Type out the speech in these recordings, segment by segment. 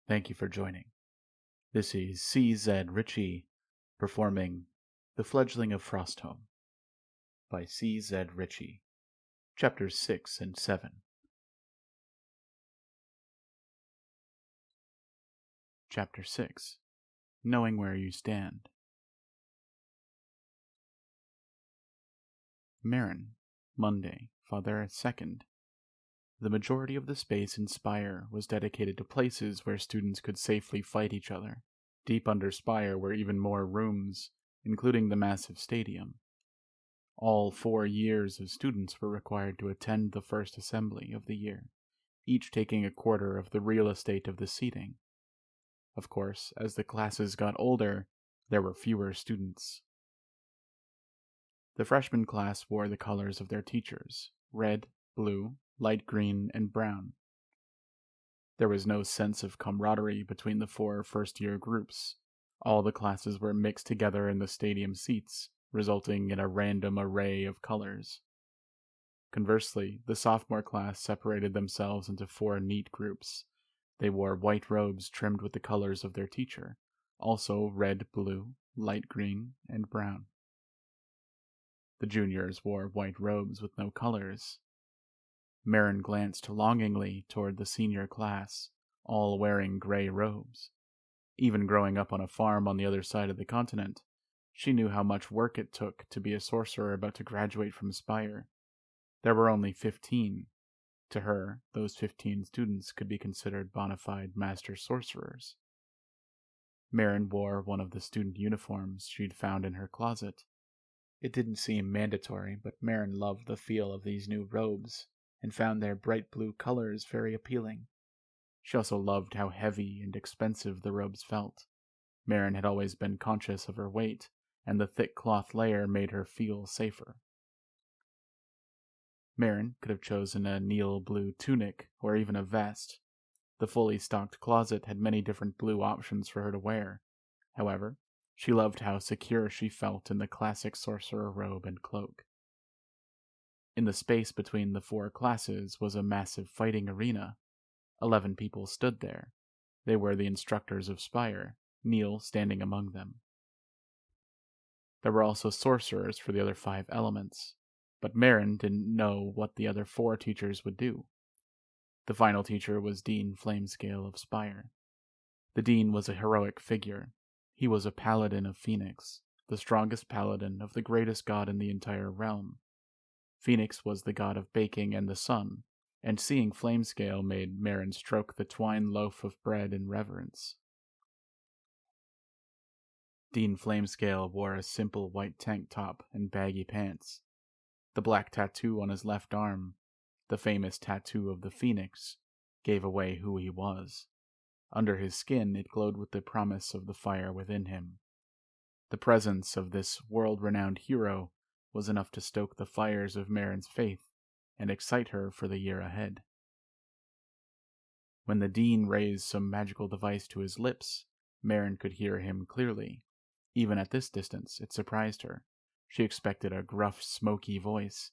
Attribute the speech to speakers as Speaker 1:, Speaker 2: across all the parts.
Speaker 1: Thank you for joining. This is C.Z.Richie performing The Fledgling of Frostholm by C.Z.Richie, Chapters 6 and 7. Chapter 6. Knowing Where You Stand. Marin, Monday, Father 2nd. The majority of the space in Spire was dedicated to places where students could safely fight each other. Deep under Spire were even more rooms, including the massive stadium. All 4 years of students were required to attend the first assembly of the year, each taking a quarter of the real estate of the seating. Of course, as the classes got older, there were fewer students. The freshman class wore the colors of their teachers: red, blue, light green, and brown. There was no sense of camaraderie between the 4 first-year groups. All the classes were mixed together in the stadium seats, resulting in a random array of colors. Conversely, the sophomore class separated themselves into 4 neat groups. They wore white robes trimmed with the colors of their teacher, also red, blue, light green, and brown. The juniors wore white robes with no colors. Marin glanced longingly toward the senior class, all wearing gray robes. Even growing up on a farm on the other side of the continent, she knew how much work it took to be a sorcerer about to graduate from Spire. There were only 15. To her, those 15 students could be considered bona fide master sorcerers. Marin wore one of the student uniforms she'd found in her closet. It didn't seem mandatory, but Marin loved the feel of these new robes, and found their bright blue colors very appealing. She also loved how heavy and expensive the robes felt. Marin had always been conscious of her weight, and the thick cloth layer made her feel safer. Marin could have chosen a neil blue tunic or even a vest. The fully stocked closet had many different blue options for her to wear. However, she loved how secure she felt in the classic sorcerer robe and cloak. In the space between the 4 classes was a massive fighting arena. 11 people stood there. They were the instructors of Spire, Neil standing among them. There were also sorcerers for the other 5 elements, but Marin didn't know what the other 4 teachers would do. The final teacher was Dean Flamescale of Spire. The Dean was a heroic figure. He was a paladin of Phoenix, the strongest paladin of the greatest god in the entire realm. Phoenix was the god of baking and the sun, and seeing Flamescale made Marin stroke the twine loaf of bread in reverence. Dean Flamescale wore a simple white tank top and baggy pants. The black tattoo on his left arm, the famous tattoo of the Phoenix, gave away who he was. Under his skin it glowed with the promise of the fire within him. The presence of this world-renowned hero was enough to stoke the fires of Marin's faith and excite her for the year ahead. When the Dean raised some magical device to his lips, Marin could hear him clearly. Even at this distance, it surprised her. She expected a gruff, smoky voice,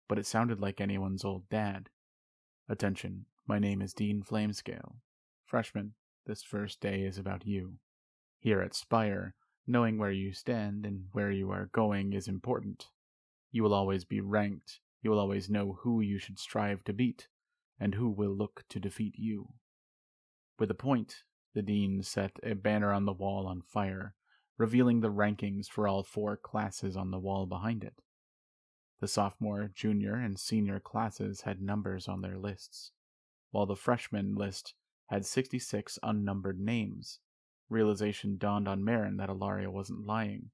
Speaker 1: but it sounded like anyone's old dad. "Attention, my name is Dean Flamescale. Freshman, this first day is about you. Here at Spire, knowing where you stand and where you are going is important. You will always be ranked. You will always know who you should strive to beat, and who will look to defeat you." With a point, the Dean set a banner on the wall on fire, revealing the rankings for all 4 classes on the wall behind it. The sophomore, junior, and senior classes had numbers on their lists, while the freshman list had 66 unnumbered names. Realization dawned on Marin that Ilaria wasn't lying.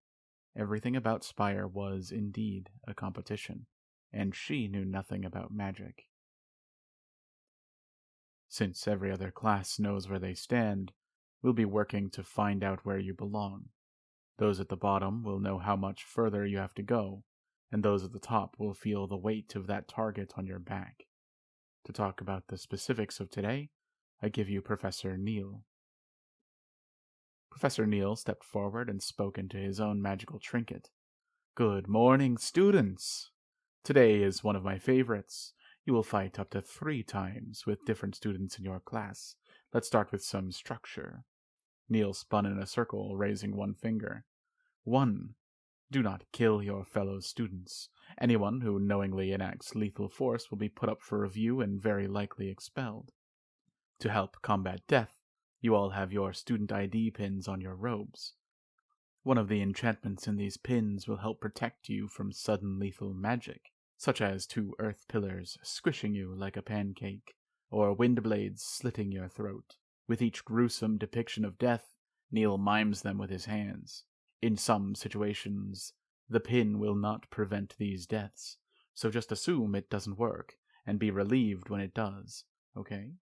Speaker 1: Everything about Spire was, indeed, a competition, and she knew nothing about magic. Since every other class knows where they stand, we'll be working to find out where you belong. Those at the bottom will know how much further you have to go, and those at the top will feel the weight of that target on your back. To talk about the specifics of today, I give you Professor Neil. Professor Neil stepped forward and spoke into his own magical trinket. "Good morning, students! Today is one of my favorites. You will fight up to 3 times with different students in your class. Let's start with some structure. Neil spun in a circle, raising one finger. 1. Do not kill your fellow students. Anyone who knowingly enacts lethal force will be put up for review and very likely expelled. To help combat death, you all have your student ID pins on your robes. One of the enchantments in these pins will help protect you from sudden lethal magic, such as 2 earth pillars squishing you like a pancake, or wind blades slitting your throat. With each gruesome depiction of death, Neil mimes them with his hands. In some situations, the pin will not prevent these deaths, so just assume it doesn't work, and be relieved when it does, okay?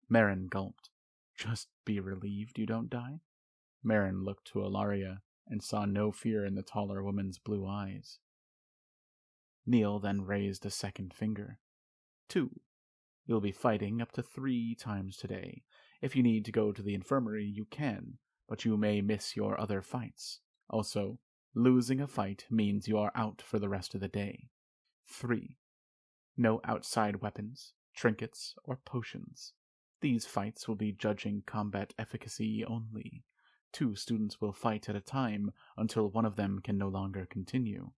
Speaker 1: Merrin gulped. Just be relieved you don't die? Merrin looked to Ilaria and saw no fear in the taller woman's blue eyes. Neil then raised a second finger. 2. You'll be fighting up to 3 times today. If you need to go to the infirmary, you can, but you may miss your other fights. Also, losing a fight means you are out for the rest of the day. 3. No outside weapons, trinkets, or potions. These fights will be judging combat efficacy only. 2 students will fight at a time until one of them can no longer continue.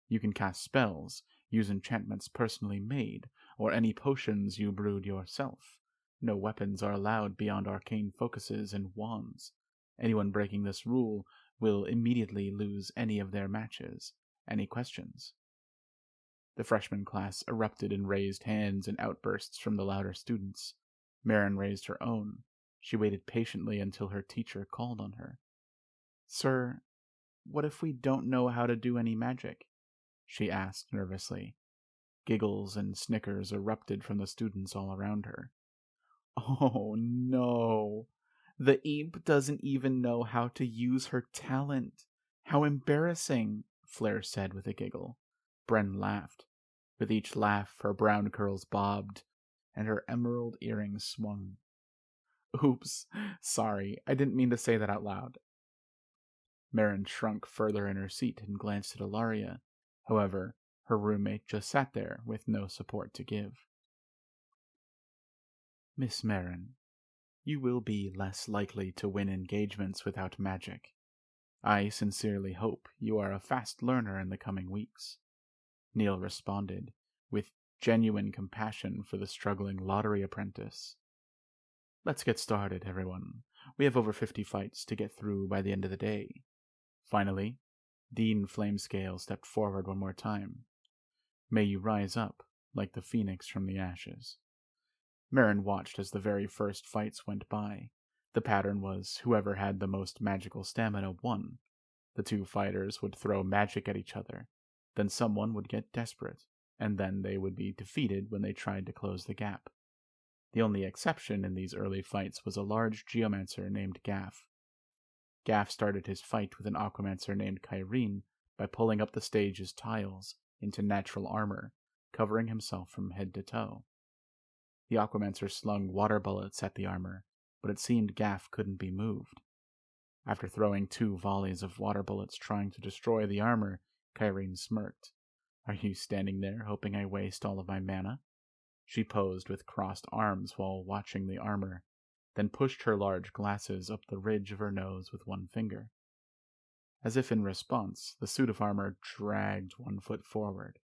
Speaker 1: You can cast spells, use enchantments personally made, or any potions you brewed yourself. No weapons are allowed beyond arcane focuses and wands. Anyone breaking this rule will immediately lose any of their matches. Any questions? The freshman class erupted in raised hands and outbursts from the louder students. Merrin raised her own. She waited patiently until her teacher called on her. Sir, what if we don't know how to do any magic? She asked nervously. Giggles and snickers erupted from the students all around her. Oh no! The imp doesn't even know how to use her talent. How embarrassing, Flair said with a giggle. Bren laughed. With each laugh, her brown curls bobbed, and her emerald earrings swung. Oops, sorry, I didn't mean to say that out loud. Merrin shrunk further in her seat and glanced at Ilaria. However, her roommate just sat there with no support to give. Miss Merrin, you will be less likely to win engagements without magic. I sincerely hope you are a fast learner in the coming weeks. Neil responded, with genuine compassion for the struggling lottery apprentice. Let's get started, everyone. We have over 50 fights to get through by the end of the day. Finally, Dean Flamescale stepped forward one more time. May you rise up, like the phoenix from the ashes. Merrin watched as the very first fights went by. The pattern was whoever had the most magical stamina won. The 2 fighters would throw magic at each other. Then someone would get desperate, and then they would be defeated when they tried to close the gap. The only exception in these early fights was a large geomancer named Gaff. Gaff started his fight with an aquamancer named Kyrene by pulling up the stage's tiles into natural armor, covering himself from head to toe. The aquamancer slung water bullets at the armor, but it seemed Gaff couldn't be moved. After throwing 2 volleys of water bullets trying to destroy the armor, Kyrene smirked. Are you standing there hoping I waste all of my mana? She posed with crossed arms while watching the armor, then pushed her large glasses up the ridge of her nose with one finger. As if in response, the suit of armor dragged 1 foot forward.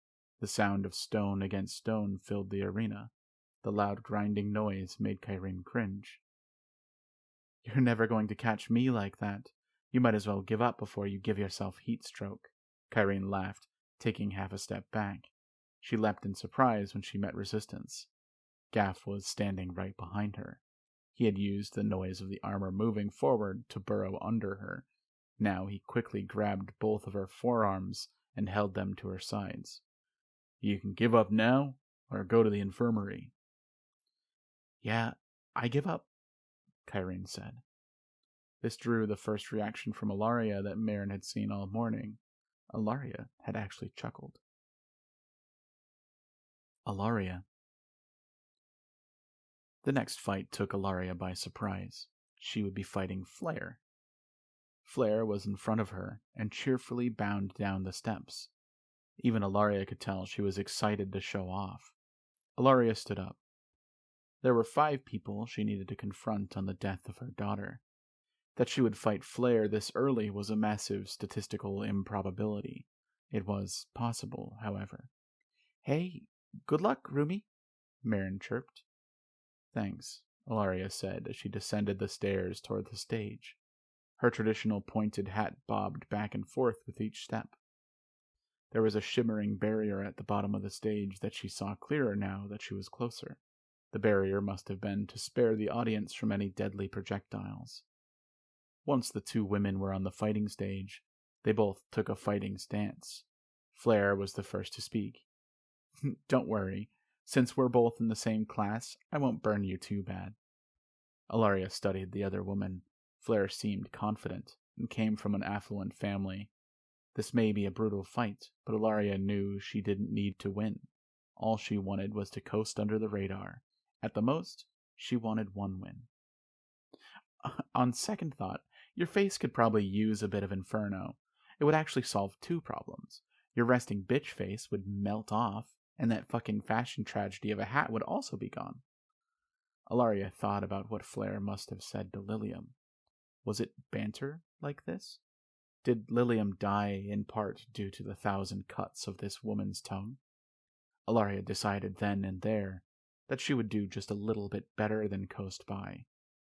Speaker 1: The sound of stone against stone filled the arena. The loud grinding noise made Kyrene cringe. You're never going to catch me like that. You might as well give up before you give yourself heat stroke. Kyrene laughed, taking half a step back. She leapt in surprise when she met resistance. Gaff was standing right behind her. He had used the noise of the armor moving forward to burrow under her. Now he quickly grabbed both of her forearms and held them to her sides. You can give up now, or go to the infirmary. Yeah, I give up, Kyrene said. This drew the first reaction from Ilaria that Merrin had seen all morning. Ilaria had actually chuckled. Ilaria. The next fight took Ilaria by surprise. She would be fighting Flair. Flair was in front of her and cheerfully bound down the steps. Even Ilaria could tell she was excited to show off. Ilaria stood up. There were 5 people she needed to confront on the death of her daughter. That she would fight Flare this early was a massive statistical improbability. It was possible, however. "Hey, good luck, Rumi," Marin chirped. "Thanks," Ilaria said as she descended the stairs toward the stage. Her traditional pointed hat bobbed back and forth with each step. There was a shimmering barrier at the bottom of the stage that she saw clearer now that she was closer. The barrier must have been to spare the audience from any deadly projectiles. Once the 2 women were on the fighting stage, they both took a fighting stance. Flare was the first to speak. "Don't worry. Since we're both in the same class, I won't burn you too bad." Ilaria studied the other woman. Flare seemed confident, and came from an affluent family. This may be a brutal fight, but Ilaria knew she didn't need to win. All she wanted was to coast under the radar. At the most, she wanted 1 win. "On second thought, your face could probably use a bit of inferno. It would actually solve 2 problems. Your resting bitch face would melt off, and that fucking fashion tragedy of a hat would also be gone." Ilaria thought about what Flare must have said to Lilium. Was it banter like this? Did Lilium die in part due to the 1,000 cuts of this woman's tongue? Ilaria decided then and there that she would do just a little bit better than coast by.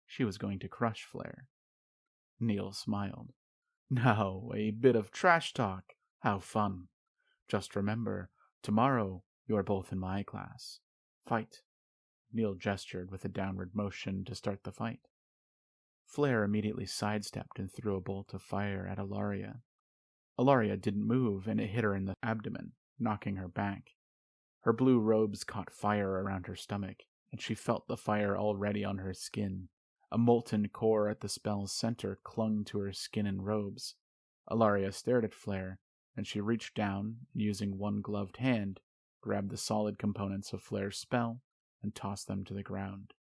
Speaker 1: She was going to crush Flare. Neil smiled. "Now, a bit of trash talk. How fun. Just remember, tomorrow you are both in my class. Fight." Neil gestured with a downward motion to start the fight. Flare immediately sidestepped and threw a bolt of fire at Ilaria. Ilaria didn't move, and it hit her in the abdomen, knocking her back. Her blue robes caught fire around her stomach, and she felt the fire already on her skin. A molten core at the spell's center clung to her skin and robes. Ilaria stared at Flare, and she reached down, and using one gloved hand, grabbed the solid components of Flare's spell and tossed them to the ground.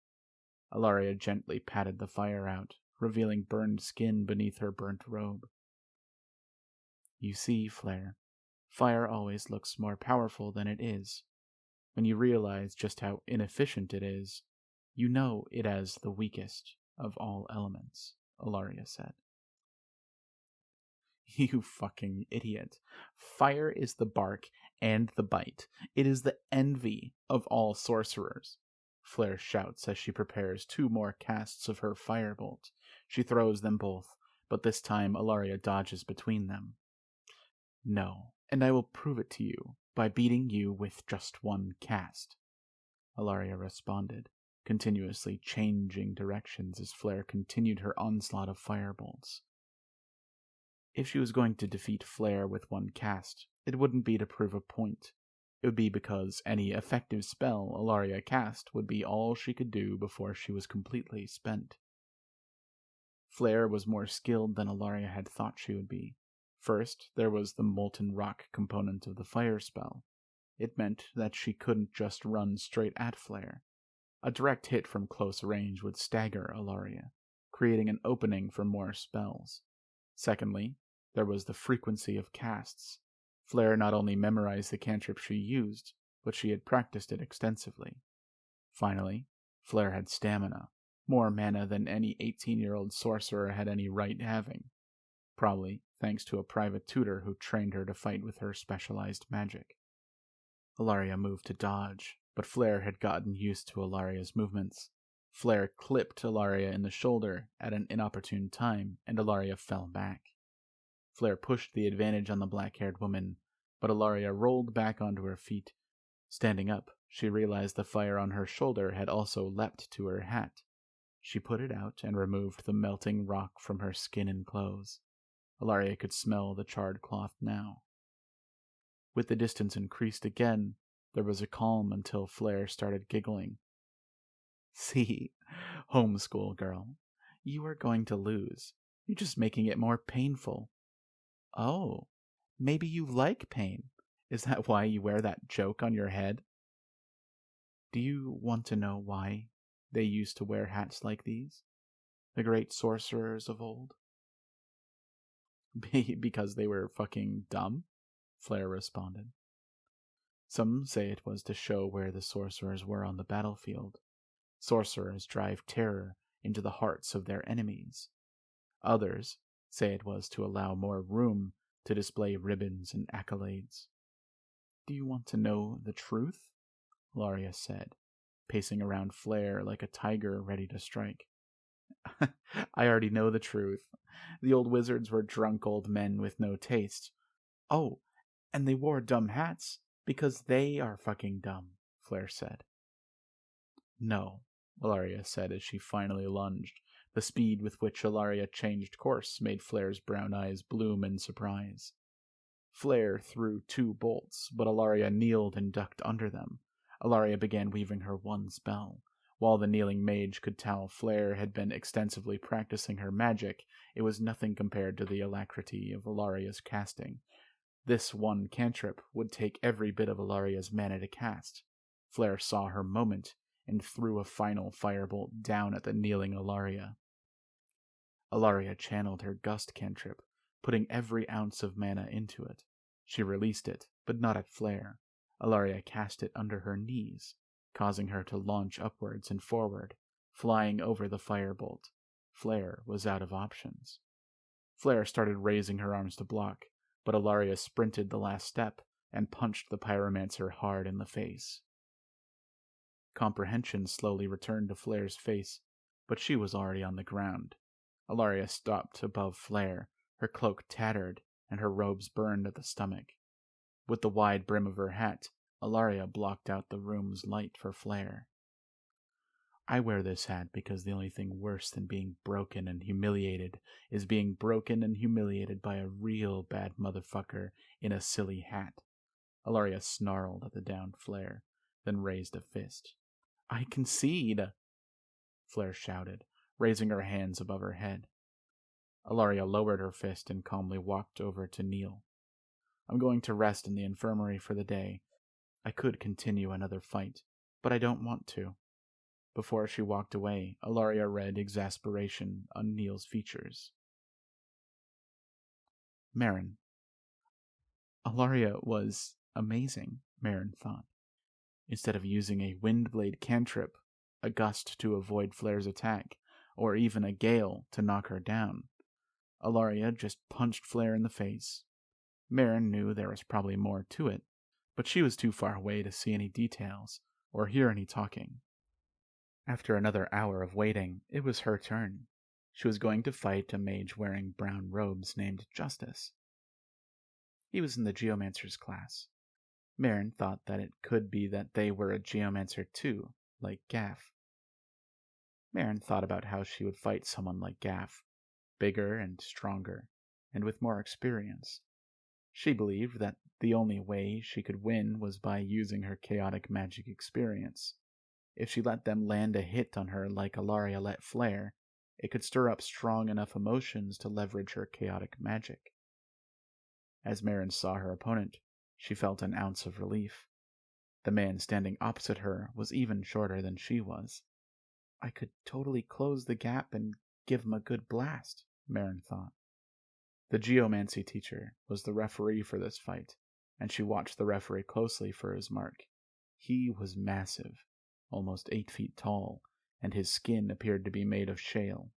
Speaker 1: Ilaria gently patted the fire out, revealing burned skin beneath her burnt robe. "You see, Flare, fire always looks more powerful than it is. When you realize just how inefficient it is, you know it as the weakest of all elements," Ilaria said. "You fucking idiot. Fire is the bark and the bite. It is the envy of all sorcerers." Flare shouts as she prepares 2 more casts of her firebolt. She throws them both, but this time Ilaria dodges between them. "No, and I will prove it to you by beating you with just 1 cast," Ilaria responded, continuously changing directions as Flare continued her onslaught of firebolts. If she was going to defeat Flare with 1 cast, it wouldn't be to prove a point. It would be because any effective spell Ilaria cast would be all she could do before she was completely spent. Flare was more skilled than Ilaria had thought she would be. First, there was the molten rock component of the fire spell. It meant that she couldn't just run straight at Flare. A direct hit from close range would stagger Ilaria, creating an opening for more spells. Secondly, there was the frequency of casts. Flare not only memorized the cantrip she used, but she had practiced it extensively. Finally, Flare had stamina, more mana than any 18-year-old sorcerer had any right having. Probably thanks to a private tutor who trained her to fight with her specialized magic. Ilaria moved to dodge, but Flare had gotten used to Ilaria's movements. Flare clipped Ilaria in the shoulder at an inopportune time, and Ilaria fell back. Flare pushed the advantage on the black-haired woman, but Ilaria rolled back onto her feet. Standing up, she realized the fire on her shoulder had also leapt to her hat. She put it out and removed the melting rock from her skin and clothes. Ilaria could smell the charred cloth now. With the distance increased again, there was a calm until Flare started giggling. "See, homeschool girl, you are going to lose. You're just making it more painful." "Oh, maybe you like pain. Is that why you wear that joke on your head?" "Do you want to know why they used to wear hats like these? The great sorcerers of old?" "Because they were fucking dumb?" Flare responded. "Some say it was to show where the sorcerers were on the battlefield. Sorcerers drive terror into the hearts of their enemies. Others say it was to allow more room to display ribbons and accolades. Do you want to know the truth? Ilaria said, pacing around Flare like a tiger ready to strike. I already know the truth. The old wizards were drunk old men with no taste. Oh, and they wore dumb hats because they are fucking dumb, Flare said. No, Ilaria said as she finally lunged. The speed with which Ilaria changed course made Flare's brown eyes bloom in surprise. Flare threw 2 bolts, but Ilaria kneeled and ducked under them. Ilaria began weaving her one spell. While the kneeling mage could tell Flare had been extensively practicing her magic, it was nothing compared to the alacrity of Ilaria's casting. This one cantrip would take every bit of Ilaria's mana to cast. Flare saw her moment and threw a final firebolt down at the kneeling Ilaria. Ilaria channeled her gust cantrip, putting every ounce of mana into it. She released it, but not at Flare. Ilaria cast it under her knees, causing her to launch upwards and forward, flying over the firebolt. Flare was out of options. Flare started raising her arms to block, but Ilaria sprinted the last step and punched the pyromancer hard in the face. Comprehension slowly returned to Flare's face, but she was already on the ground. Ilaria stopped above Flare, her cloak tattered and her robes burned at the stomach. With the wide brim of her hat, Ilaria blocked out the room's light for Flare. I wear this hat because the only thing worse than being broken and humiliated is being broken and humiliated by a real bad motherfucker in a silly hat. Ilaria snarled at the downed Flare, then raised a fist. I concede, Flare shouted, raising her hands above her head. Ilaria lowered her fist and calmly walked over to kneel. I'm going to rest in the infirmary for the day. I could continue another fight, but I don't want to. Before she walked away, Ilaria read exasperation on Neil's features. Marin. Ilaria was amazing, Marin thought. Instead of using a Windblade cantrip, a gust to avoid Flare's attack, or even a gale to knock her down, Ilaria just punched Flare in the face. Marin knew there was probably more to it, but she was too far away to see any details or hear any talking. After another hour of waiting, it was her turn. She was going to fight a mage wearing brown robes named Justice. He was in the Geomancer's class. Marin thought that it could be that they were a Geomancer too, like Gaff. Marin thought about how she would fight someone like Gaff, bigger and stronger, and with more experience. She believed that the only way she could win was by using her chaotic magic experience. If she let them land a hit on her like Ilaria let Flare, it could stir up strong enough emotions to leverage her chaotic magic. As Marin saw her opponent, she felt an ounce of relief. The man standing opposite her was even shorter than she was. I could totally close the gap and give him a good blast, Marin thought. The geomancy teacher was the referee for this fight, and she watched the referee closely for his mark. He was massive, almost 8 feet tall, and his skin appeared to be made of shale.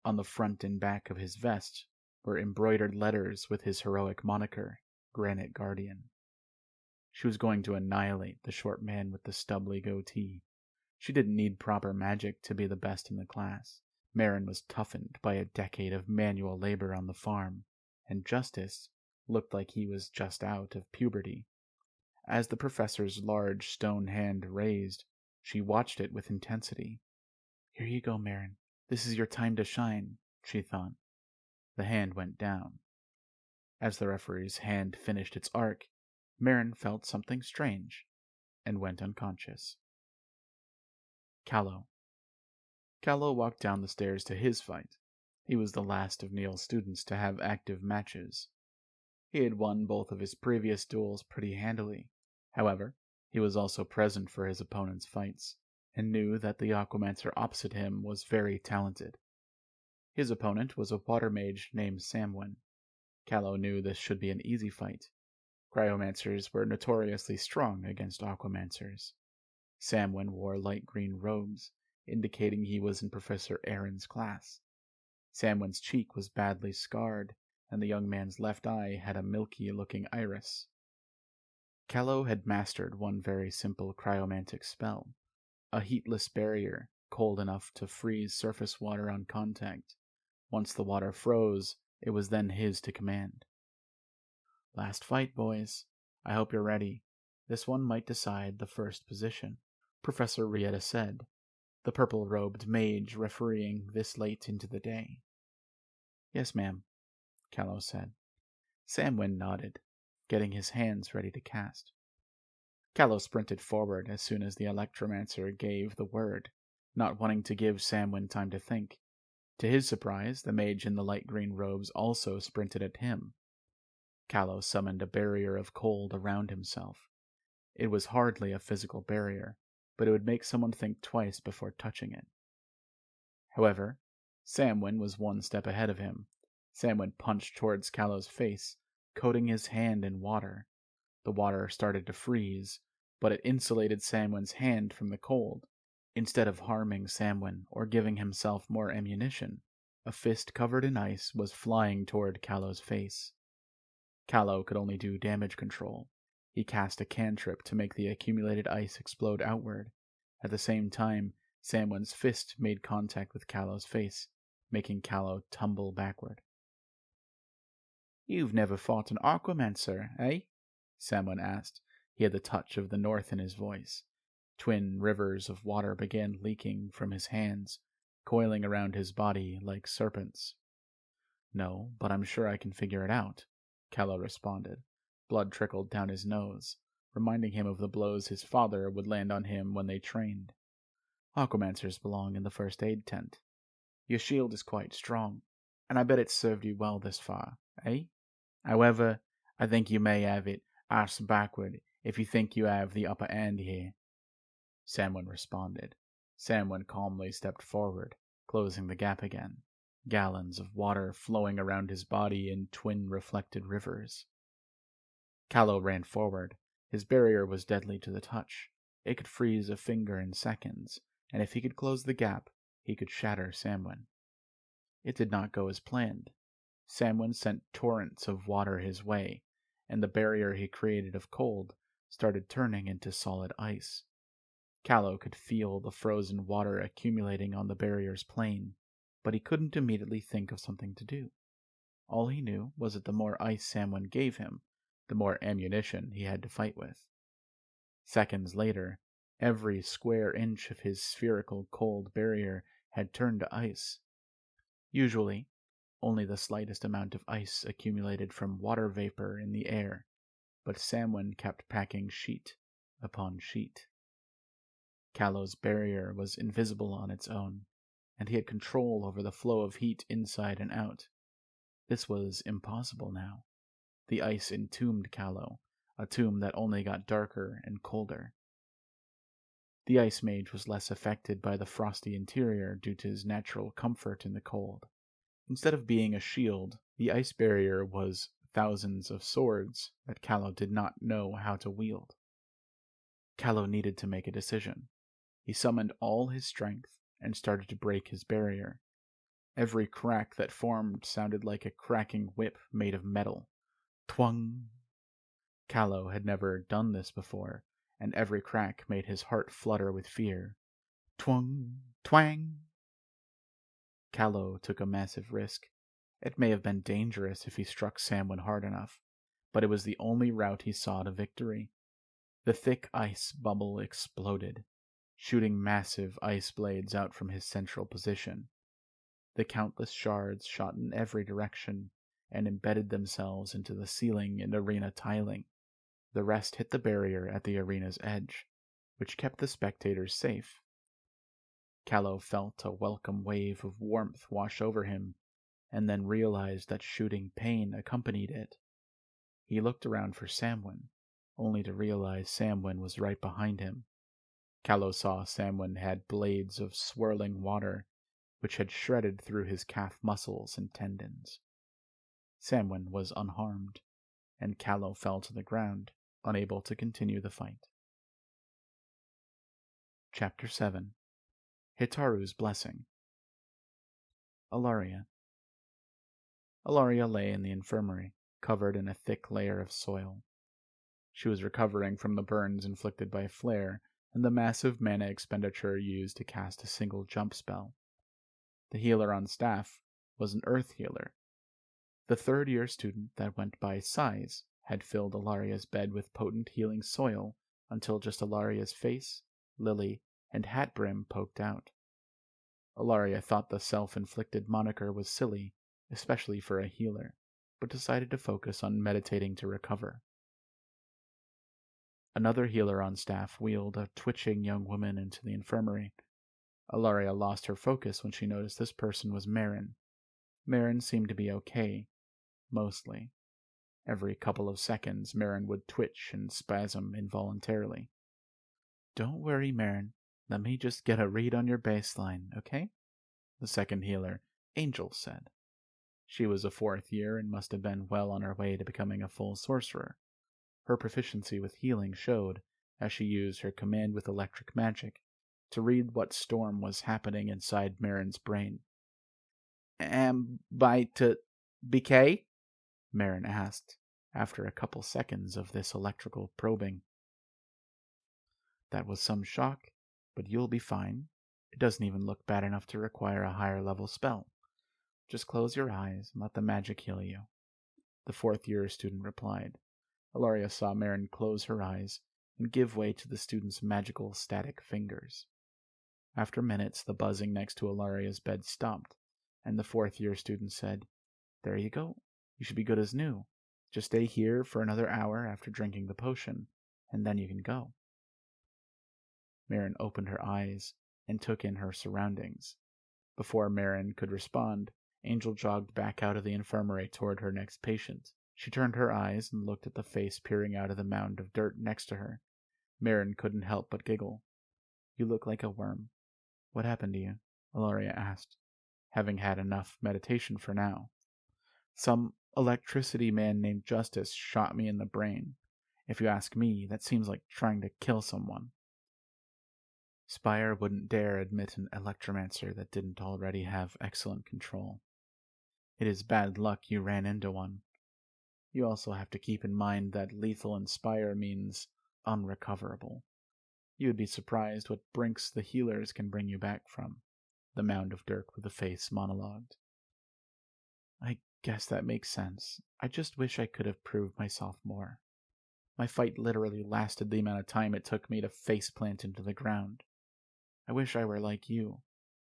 Speaker 1: On the front and back of his vest were embroidered letters with his heroic moniker, Granite Guardian. She was going to annihilate the short man with the stubbly goatee. She didn't need proper magic to be the best in the class. Marin was toughened by a decade of manual labor on the farm, and Justice looked like he was just out of puberty. As the professor's large stone hand raised, she watched it with intensity. Here you go, Marin. This is your time to shine, she thought. The hand went down. As the referee's hand finished its arc, Marin felt something strange and went unconscious. Callow. Callow walked down the stairs to his fight. He was the last of Neil's students to have active matches. He had won both of his previous duels pretty handily. However, he was also present for his opponent's fights, and knew that the Aquamancer opposite him was very talented. His opponent was a water mage named Samwin. Callow knew this should be an easy fight. Cryomancers were notoriously strong against Aquamancers. Samwin wore light green robes, indicating he was in Professor Aaron's class. Samwyn's cheek was badly scarred, and the young man's left eye had a milky-looking iris. Callow had mastered one very simple cryomantic spell, a heatless barrier, cold enough to freeze surface water on contact. Once the water froze, it was then his to command. "Last fight, boys. I hope you're ready. This one might decide the first position," Professor Rieta said, the purple-robed mage refereeing this late into the day. "Yes, ma'am," Callow said. Samwyn nodded, getting his hands ready to cast. Callow sprinted forward as soon as the electromancer gave the word, not wanting to give Samwyn time to think. To his surprise, the mage in the light green robes also sprinted at him. Callow summoned a barrier of cold around himself. It was hardly a physical barrier, but it would make someone think twice before touching it. However, Samwyn was one step ahead of him. Samwyn punched towards Callow's face, coating his hand in water. The water started to freeze, but it insulated Samwyn's hand from the cold. Instead of harming Samwyn or giving himself more ammunition, a fist covered in ice was flying toward Callow's face. Callow could only do damage control. He cast a cantrip to make the accumulated ice explode outward. At the same time, Samwyn's fist made contact with Callow's face, making Callow tumble backward. "You've never fought an Aquamancer, eh?" Samwyn asked. He had the touch of the North in his voice. Twin rivers of water began leaking from his hands, coiling around his body like serpents. "No, but I'm sure I can figure it out," Callow responded. Blood trickled down his nose, reminding him of the blows his father would land on him when they trained. "Aquamancers belong in the first aid tent. Your shield is quite strong, and I bet it's served you well this far, eh? However, I think you may have it arse backward if you think you have the upper hand here," Samwyn responded. Samwyn calmly stepped forward, closing the gap again, gallons of water flowing around his body in twin reflected rivers. Callow ran forward. His barrier was deadly to the touch. It could freeze a finger in seconds, and if he could close the gap, he could shatter Samwyn. It did not go as planned. Samwyn sent torrents of water his way, and the barrier he created of cold started turning into solid ice. Callow could feel the frozen water accumulating on the barrier's plane, but he couldn't immediately think of something to do. All he knew was that the more ice Samwyn gave him, the more ammunition he had to fight with. Seconds later, every square inch of his spherical cold barrier had turned to ice. Usually, only the slightest amount of ice accumulated from water vapor in the air, but Samwyn kept packing sheet upon sheet. Callow's barrier was invisible on its own, and he had control over the flow of heat inside and out. This was impossible now. The ice entombed Callow, a tomb that only got darker and colder. The Ice Mage was less affected by the frosty interior due to his natural comfort in the cold. Instead of being a shield, the ice barrier was thousands of swords that Callow did not know how to wield. Callow needed to make a decision. He summoned all his strength and started to break his barrier. Every crack that formed sounded like a cracking whip made of metal. Twang! Callow had never done this before, and every crack made his heart flutter with fear. Twang! Twang! Callow took a massive risk. It may have been dangerous if he struck Samwyn hard enough, but it was the only route he saw to victory. The thick ice bubble exploded, shooting massive ice blades out from his central position. The countless shards shot in every direction and embedded themselves into the ceiling and arena tiling. The rest hit the barrier at the arena's edge, which kept the spectators safe. Callow felt a welcome wave of warmth wash over him, and then realized that shooting pain accompanied it. He looked around for Samwyn, only to realize Samwyn was right behind him. Callow saw Samwyn had blades of swirling water, which had shredded through his calf muscles and tendons. Samwyn was unharmed, and Callow fell to the ground, unable to continue the fight. Chapter 7 Hitaru's Blessing. Ilaria. Ilaria lay in the infirmary, covered in a thick layer of soil. She was recovering from the burns inflicted by flare and the massive mana expenditure used to cast a single jump spell. The healer on staff was an earth healer. The third-year student that went by Size had filled Ilaria's bed with potent healing soil until just Ilaria's face, lily, and hat brim poked out. Ilaria thought the self-inflicted moniker was silly, especially for a healer, but decided to focus on meditating to recover. Another healer on staff wheeled a twitching young woman into the infirmary. Ilaria lost her focus when she noticed this person was Marin. Marin seemed to be okay, mostly. Every couple of seconds, Marin would twitch and spasm involuntarily. "Don't worry, Marin. Let me just get a read on your baseline, okay?" the second healer, Angel, said. She was a 4th year and must have been well on her way to becoming a full sorcerer. Her proficiency with healing showed, as she used her command with electric magic to read what storm was happening inside Marin's brain. By to BK? Marin asked, after a couple seconds of this electrical probing. That was some shock, but you'll be fine. It doesn't even look bad enough to require a higher level spell. Just close your eyes and let the magic heal you, the 4th-year student replied. Ilaria saw Marin close her eyes and give way to the student's magical static fingers. After minutes, the buzzing next to Ilaria's bed stopped, and the 4th-year student said, "There you go. You should be good as new. Just stay here for another hour after drinking the potion, and then you can go." Marin opened her eyes and took in her surroundings. Before Marin could respond, Angel jogged back out of the infirmary toward her next patient. She turned her eyes and looked at the face peering out of the mound of dirt next to her. Marin couldn't help but giggle. "You look like a worm. What happened to you?" Ilaria asked, having had enough meditation for now. "Some electricity man named Justice shot me in the brain. If you ask me, that seems like trying to kill someone." Spire wouldn't dare admit an electromancer that didn't already have excellent control. It is bad luck you ran into one. You also have to keep in mind that lethal in Spire means unrecoverable. You would be surprised what brinks the healers can bring you back from, the mound of dirt with a face monologued. "I guess that makes sense. I just wish I could have proved myself more. My fight literally lasted the amount of time it took me to faceplant into the ground. I wish I were like you.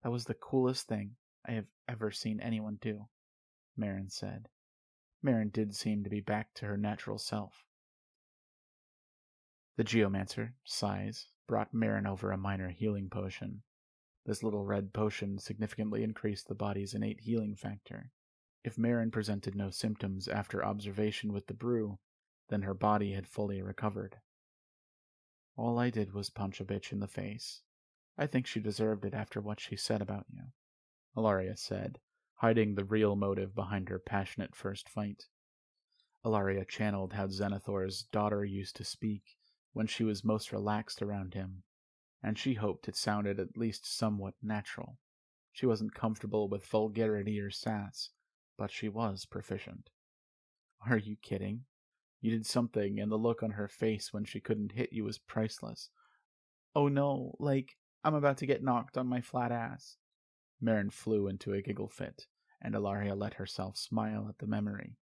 Speaker 1: That was the coolest thing I have ever seen anyone do," Marin said. Marin did seem to be back to her natural self. The geomancer, Size, brought Marin over a minor healing potion. This little red potion significantly increased the body's innate healing factor. If Marin presented no symptoms after observation with the brew, then her body had fully recovered. "All I did was punch a bitch in the face. I think she deserved it after what she said about you," Ilaria said, hiding the real motive behind her passionate first fight. Ilaria channeled how Xenathor's daughter used to speak when she was most relaxed around him, and she hoped it sounded at least somewhat natural. She wasn't comfortable with vulgarity or sass, but she was proficient. "Are you kidding? You did something, and the look on her face when she couldn't hit you was priceless." "Oh no, I'm about to get knocked on my flat ass." Marin flew into a giggle fit, and Ilaria let herself smile at the memory.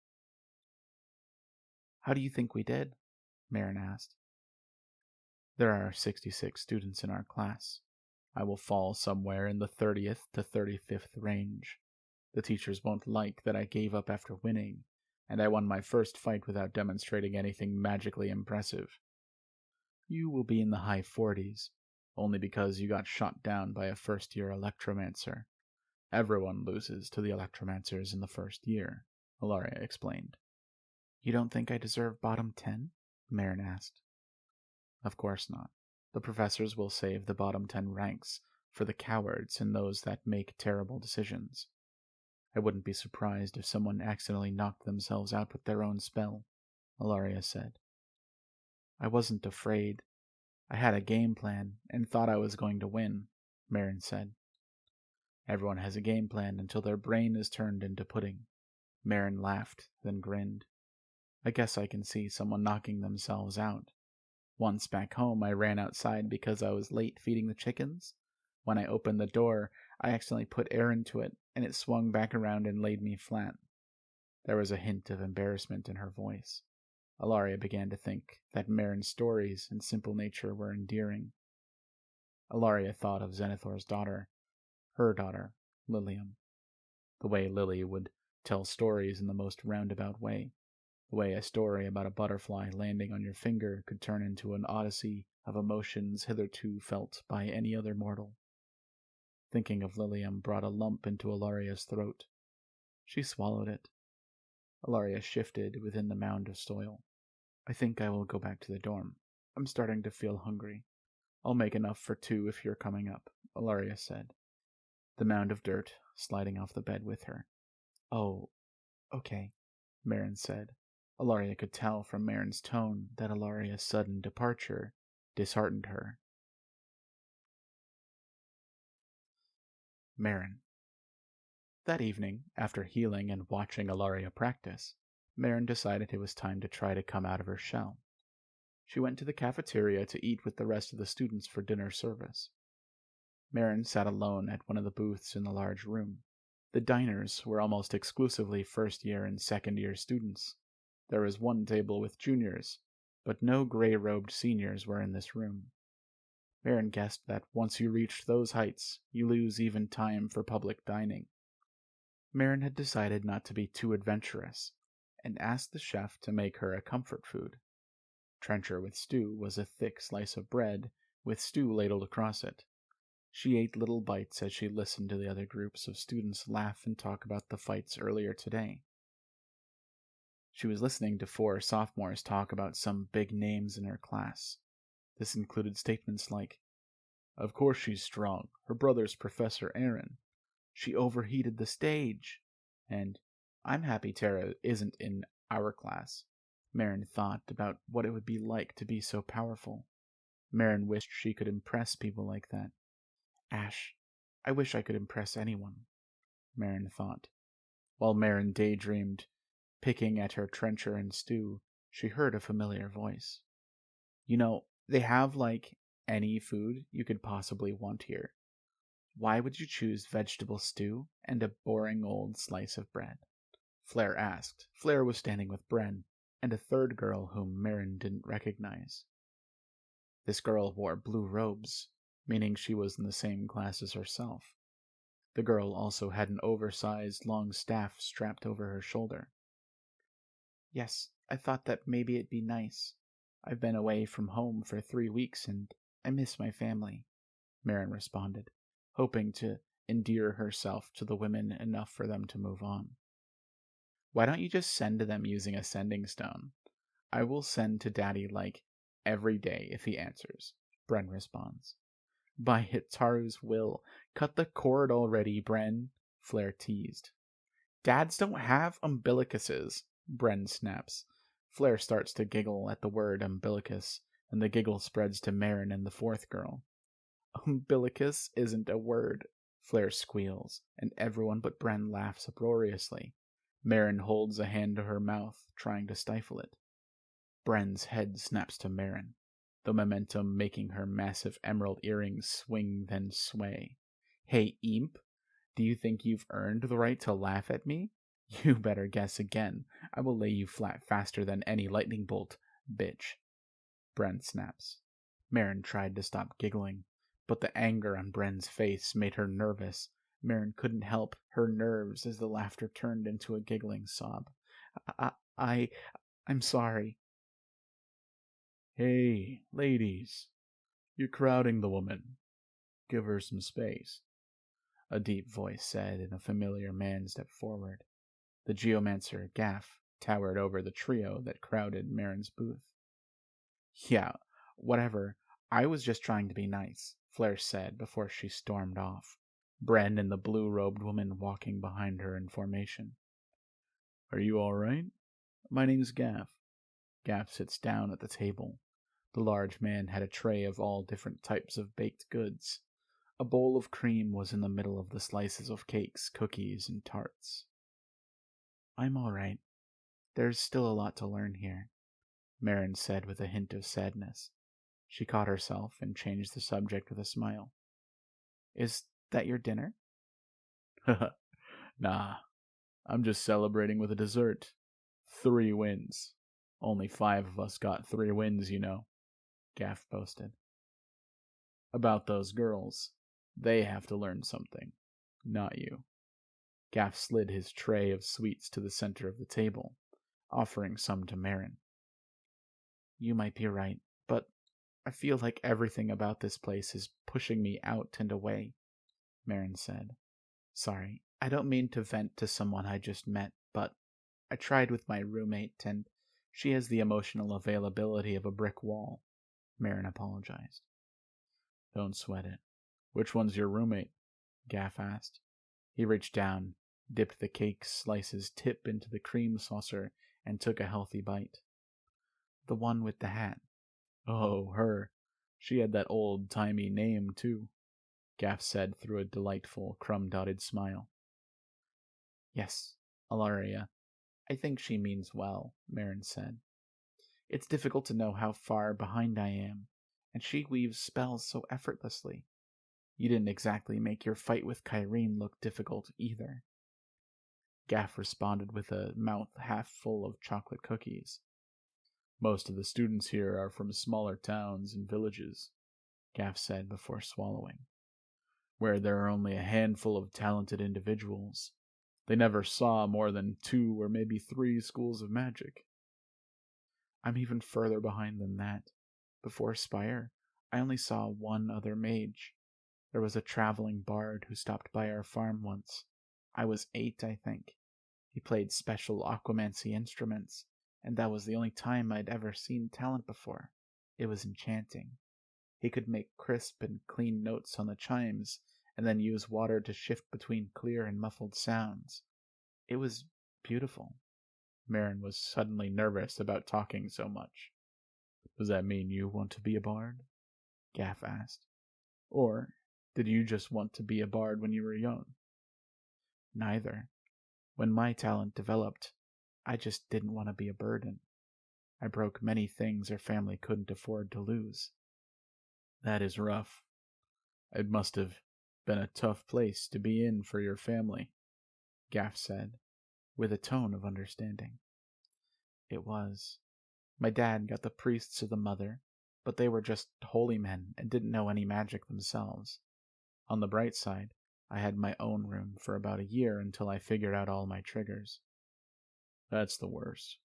Speaker 1: "How do you think we did?" Marin asked. "There are 66 students in our class. I will fall somewhere in the 30th to 35th range. The teachers won't like that I gave up after winning, and I won my first fight without demonstrating anything magically impressive. You will be in the high 40s, only because you got shot down by a first-year electromancer. Everyone loses to the electromancers in the first year," Ilaria explained. "You don't think I deserve bottom 10? Marin asked. "Of course not. The professors will save the bottom 10 ranks for the cowards and those that make terrible decisions. I wouldn't be surprised if someone accidentally knocked themselves out with their own spell," Ilaria said. "I wasn't afraid. I had a game plan and thought I was going to win," Marin said. Everyone has a game plan until their brain is turned into pudding. Marin laughed, then grinned. I guess I can see someone knocking themselves out. Once back home, I ran outside because I was late feeding the chickens. When I opened the door, I accidentally put air into it, and it swung back around and laid me flat. There was a hint of embarrassment in her voice. Ilaria began to think that Marin's stories and simple nature were endearing. Ilaria thought of Zenithor's daughter, her daughter, Lilium. The way Lily would tell stories in the most roundabout way. The way a story about a butterfly landing on your finger could turn into an odyssey of emotions hitherto felt by any other mortal. Thinking of Lilium brought a lump into Ilaria's throat. She swallowed it. Ilaria shifted within the mound of soil. I think I will go back to the dorm. I'm starting to feel hungry. I'll make enough for 2 if you're coming up, Ilaria said, the mound of dirt sliding off the bed with her. Oh, okay, Marin said. Ilaria could tell from Marin's tone that Ilaria's sudden departure disheartened her. Marin. That evening, after healing and watching Ilaria practice, Marin decided it was time to try to come out of her shell. She went to the cafeteria to eat with the rest of the students for dinner service. Marin sat alone at one of the booths in the large room. The diners were almost exclusively first-year and second-year students. There was one table with juniors, but no gray-robed seniors were in this room. Marin guessed that once you reached those heights, you lose even time for public dining. Marin had decided not to be too adventurous, and asked the chef to make her a comfort food. Trencher with stew was a thick slice of bread, with stew ladled across it. She ate little bites as she listened to the other groups of students laugh and talk about the fights earlier today. She was listening to 4 sophomores talk about some big names in her class. This included statements like, "Of course she's strong. Her brother's Professor Aaron. She overheated the stage." And, "I'm happy Tara isn't in our class." Marin thought about what it would be like to be so powerful. Marin wished she could impress people like that. Ash, I wish I could impress anyone, Marin thought. While Marin daydreamed, picking at her trencher and stew, she heard a familiar voice. "You know, they have, any food you could possibly want here. Why would you choose vegetable stew and a boring old slice of bread?" Flair asked. Flair was standing with Bren, and a third girl whom Marin didn't recognize. This girl wore blue robes, meaning she was in the same class as herself. The girl also had an oversized long staff strapped over her shoulder. "Yes, I thought that maybe it'd be nice. I've been away from home for 3 weeks and I miss my family," Marin responded, hoping to endear herself to the women enough for them to move on. "Why don't you just send to them using a sending stone? I will send to Daddy, every day if he answers," Bren responds. "By Hitaru's will, cut the cord already, Bren," Flair teased. "Dads don't have umbilicuses," Bren snaps. Flair starts to giggle at the word umbilicus, and the giggle spreads to Marin and the 4th girl. "Umbilicus isn't a word," Flair squeals, and everyone but Bren laughs uproariously. Marin holds a hand to her mouth, trying to stifle it. Bren's head snaps to Marin, the momentum making her massive emerald earrings swing then sway. "Hey, imp, do you think you've earned the right to laugh at me? You better guess again. I will lay you flat faster than any lightning bolt, bitch." Bren snaps. Marin tried to stop giggling, but the anger on Bren's face made her nervous. Marin couldn't help her nerves as the laughter turned into a giggling sob. I'm sorry." "Hey, ladies, you're crowding the woman. Give her some space," a deep voice said, and a familiar man stepped forward. The geomancer, Gaff, towered over the trio that crowded Marin's booth. "Yeah, whatever. I was just trying to be nice," Flair said before she stormed off, Bren and the blue-robed woman walking behind her in formation. "Are you all right? My name's Gaff." Gaff sits down at the table. The large man had a tray of all different types of baked goods. A bowl of cream was in the middle of the slices of cakes, cookies, and tarts. I'm all right. There's still a lot to learn here, Marin said with a hint of sadness. She caught herself and changed the subject with a smile. Is that your dinner? Nah, I'm just celebrating with a dessert. 3 wins. Only 5 of us got 3 wins, you know, Gaff boasted. About those girls. They have to learn something, not you. Gaff slid his tray of sweets to the center of the table, offering some to Marin. You might be right, but I feel like everything about this place is pushing me out and away, Marin said. Sorry, I don't mean to vent to someone I just met, but I tried with my roommate, and she has the emotional availability of a brick wall, Marin apologized. Don't sweat it. Which one's your roommate? Gaff asked. He reached down, dipped the cake slice's tip into the cream saucer, and took a healthy bite. The one with the hat. Oh, her. She had that old-timey name, too, Gaff said through a delightful, crumb-dotted smile. Yes, Ilaria. I think she means well, Marin said. It's difficult to know how far behind I am, and she weaves spells so effortlessly. You didn't exactly make your fight with Kyrene look difficult either. Gaff responded with a mouth half full of chocolate cookies. Most of the students here are from smaller towns and villages, Gaff said before swallowing, where there are only a handful of talented individuals. They never saw more than 2 or maybe 3 schools of magic. I'm even further behind than that. Before Spire, I only saw 1 other mage. There was a traveling bard who stopped by our farm once. I was 8, I think. He played special aquamancy instruments, and that was the only time I'd ever seen talent before. It was enchanting. He could make crisp and clean notes on the chimes, and then use water to shift between clear and muffled sounds. It was beautiful. Marin was suddenly nervous about talking so much. Does that mean you want to be a bard? Gaff asked. Or did you just want to be a bard when you were young? Neither. When my talent developed, I just didn't want to be a burden. I broke many things our family couldn't afford to lose. That is rough. It must have been a tough place to be in for your family, Gaff said, with a tone of understanding. It was. My dad got the priests of the mother, but they were just holy men and didn't know any magic themselves. On the bright side, I had my own room for about a year until I figured out all my triggers. That's the worst.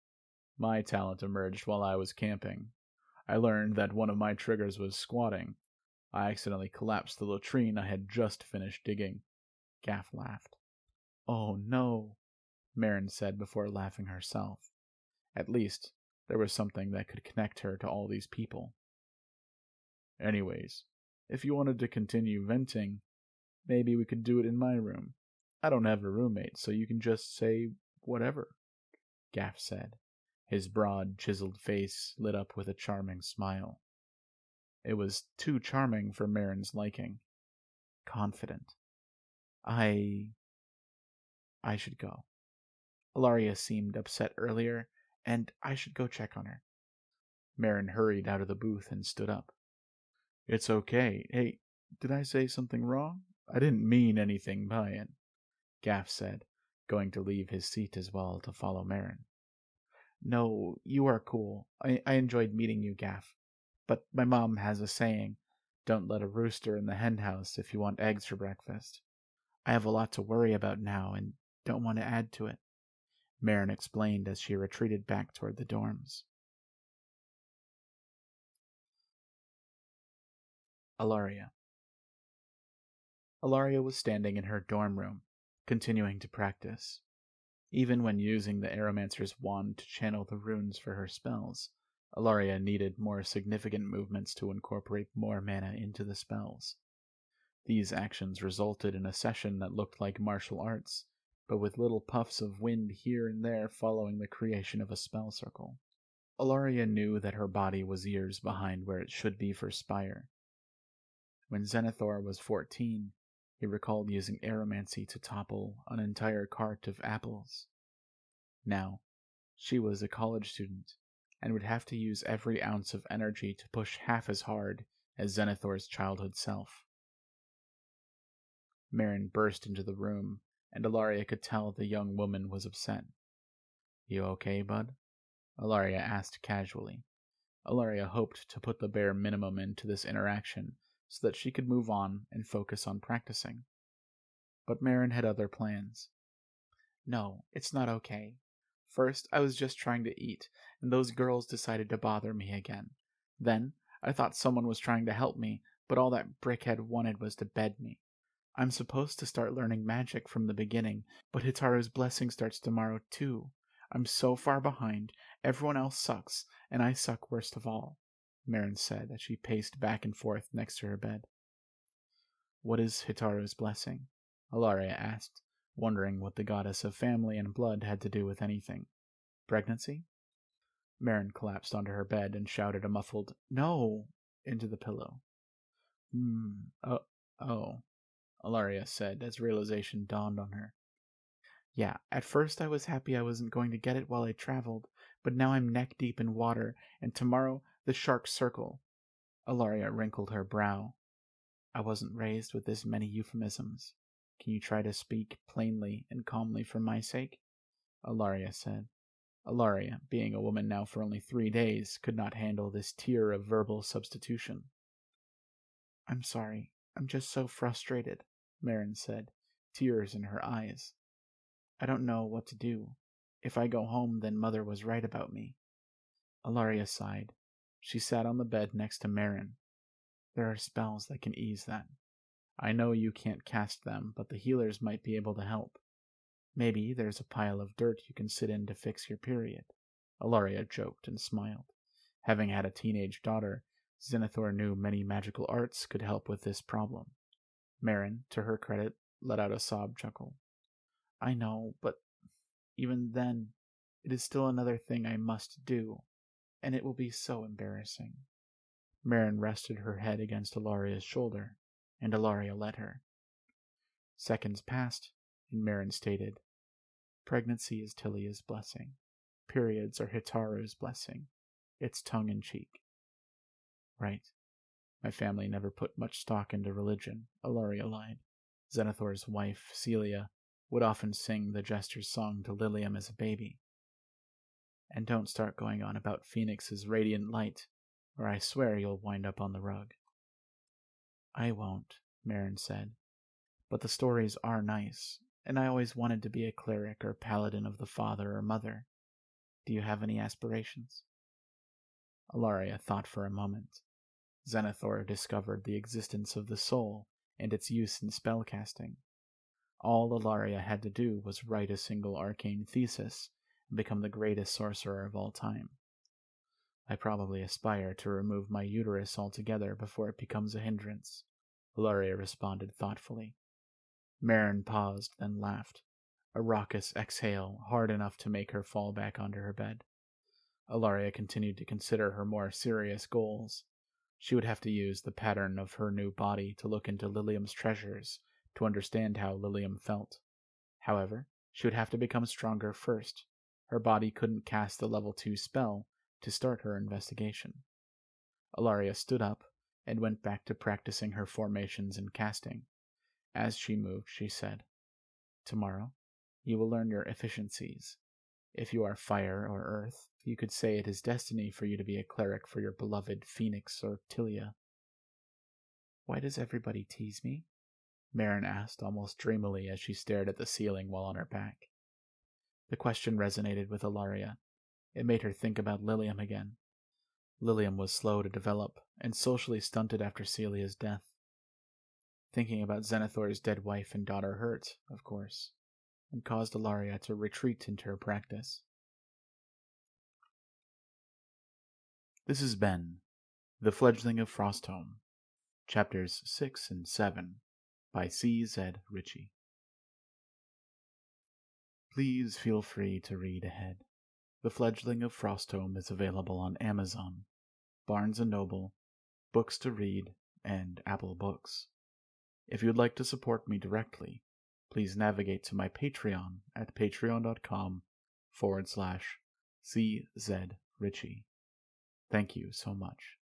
Speaker 1: My talent emerged while I was camping. I learned that one of my triggers was squatting. I accidentally collapsed the latrine I had just finished digging. Gaff laughed. Oh no, Marin said before laughing herself. At least, there was something that could connect her to all these people. Anyways, if you wanted to continue venting, maybe we could do it in my room. I don't have a roommate, so you can just say whatever, Gaff said, his broad, chiseled face lit up with a charming smile. It was too charming for Marin's liking. Confident. I should go. Ilaria seemed upset earlier, and I should go check on her. Marin hurried out of the booth and stood up. It's okay. Hey, did I say something wrong? I didn't mean anything by it, Gaff said, going to leave his seat as well to follow Marin. No, you are cool. I enjoyed meeting you, Gaff. But my mom has a saying, don't let a rooster in the hen house if you want eggs for breakfast. I have a lot to worry about now and don't want to add to it, Marin explained as she retreated back toward the dorms. Ilaria. Ilaria was standing in her dorm room, continuing to practice. Even when using the Aeromancer's wand to channel the runes for her spells, Ilaria needed more significant movements to incorporate more mana into the spells. These actions resulted in a session that looked like martial arts, but with little puffs of wind here and there following the creation of a spell circle. Ilaria knew that her body was years behind where it should be for Spire. When Zenithor was 14, he recalled using aromancy to topple an entire cart of apples. Now, she was a college student, and would have to use every ounce of energy to push half as hard as Zenithor's childhood self. Marin burst into the room, and Ilaria could tell the young woman was upset. "You okay, bud?" Ilaria asked casually. Ilaria hoped to put the bare minimum into this interaction so that she could move on and focus on practicing. But Marin had other plans. "No, it's not okay. First, I was just trying to eat, and those girls decided to bother me again. Then, I thought someone was trying to help me, but all that brickhead wanted was to bed me. I'm supposed to start learning magic from the beginning, but Hitaru's blessing starts tomorrow too. I'm so far behind, everyone else sucks, and I suck worst of all," Marin said as she paced back and forth next to her bed. "What is Hitaru's blessing?" Ilaria asked, wondering what the goddess of family and blood had to do with anything. Pregnancy? Marin collapsed onto her bed and shouted a muffled, "No!" into the pillow. Oh, Ilaria said as realization dawned on her. "Yeah, at first I was happy I wasn't going to get it while I traveled, but now I'm neck deep in water, and tomorrow the shark circle." Ilaria wrinkled her brow. "I wasn't raised with this many euphemisms. Can you try to speak plainly and calmly for my sake?" Ilaria said. Ilaria, being a woman now for only 3 days, could not handle this tier of verbal substitution. "I'm sorry. I'm just so frustrated," Marin said, tears in her eyes. "I don't know what to do. If I go home, then Mother was right about me." Ilaria sighed. She sat on the bed next to Marin. "There are spells that can ease that. I know you can't cast them, but the healers might be able to help. Maybe there's a pile of dirt you can sit in to fix your period." Ilaria joked and smiled. Having had a teenage daughter, Zenithor knew many magical arts could help with this problem. Marin, to her credit, let out a sob chuckle. "I know, but even then, it is still another thing I must do, and it will be so embarrassing." Marin rested her head against Ilaria's shoulder, and Ilaria let her. Seconds passed, and Marin stated, "Pregnancy is Tilia's blessing. Periods are Hitaru's blessing. It's tongue-in-cheek." "Right. My family never put much stock into religion," Ilaria lied. Zenithor's wife, Celia, would often sing the Jester's song to Lilium as a baby. "And don't start going on about Phoenix's radiant light, or I swear you'll wind up on the rug." "I won't," Marin said. "But the stories are nice, and I always wanted to be a cleric or paladin of the Father or Mother. Do you have any aspirations?" Ilaria thought for a moment. Zenithor discovered the existence of the soul and its use in spellcasting. All Ilaria had to do was write a single arcane thesis and become the greatest sorcerer of all time. "I probably aspire to remove my uterus altogether before it becomes a hindrance," Ilaria responded thoughtfully. Marin paused, then laughed, a raucous exhale hard enough to make her fall back onto her bed. Ilaria continued to consider her more serious goals. She would have to use the pattern of her new body to look into Lilium's treasures to understand how Lilium felt. However, she would have to become stronger first. Her body couldn't cast the level 2 spell to start her investigation. Ilaria stood up and went back to practicing her formations and casting. As she moved, she said, "Tomorrow, you will learn your efficiencies. If you are fire or earth, you could say it is destiny for you to be a cleric for your beloved Phoenix or Tilia." "Why does everybody tease me?" Marin asked almost dreamily as she stared at the ceiling while on her back. The question resonated with Ilaria. It made her think about Lilium again. Lilium was slow to develop and socially stunted after Celia's death. Thinking about Zenithor's dead wife and daughter hurt, of course, and caused Ilaria to retreat into her practice. This has been The Fledgling of Frostholm, Chapters 6 and 7, by C.Z.Richie. Please feel free to read ahead. The Fledgling of Frostholm is available on Amazon, Barnes & Noble, Books to Read, and Apple Books. If you'd like to support me directly, please navigate to my Patreon at patreon.com/CZRitchie. Thank you so much.